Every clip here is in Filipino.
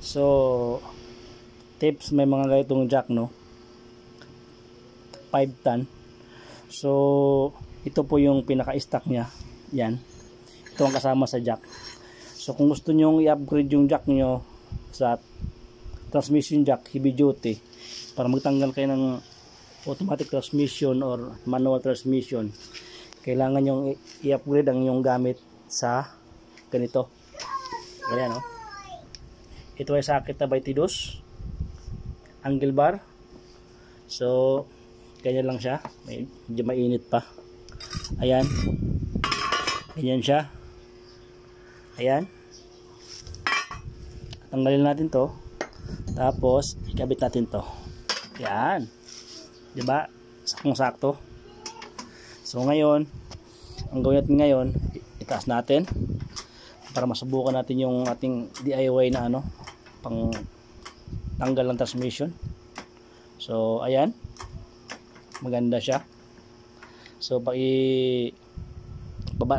So tips, may mga ganitong jack, no, 5 ton. So ito po yung pinaka-stock nya. Yan, ito ang kasama sa jack. So kung gusto nyo i-upgrade yung jack nyo sa transmission jack heavy duty, para magtanggal kayo ng automatic transmission or manual transmission, kailangan nyo i-upgrade ang yung gamit sa ganito. Ayan, no? Ito ay sakit na 22 angle bar. So ganyan lang siya, medyo mainit pa. Ayan, ganyan siya. Ayan, tanggalin natin to, tapos ikabit natin to. Yan, diba, saktong sakto. So ngayon, ang gawin natin ngayon, itaas natin para masubukan natin yung ating DIY na ano, pang tanggal ng transmission. So ayan, maganda siya. So baba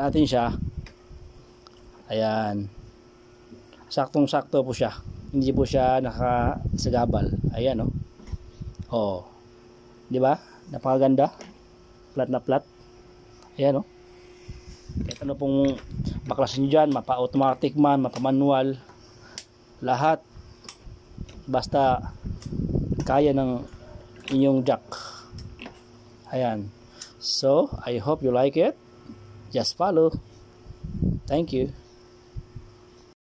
natin siya. Ayan, saktong sakto po siya, hindi po siya nakasagabal. Ayan, oh. Oh, di ba, napakaganda, flat na flat. Ayan, oh. Kahit ano pong baklasin nyo dyan, mapa-automatic man, mapa-manual, lahat basta kaya ng inyong jack. Ayan. So I hope you like it. Just follow. Thank you.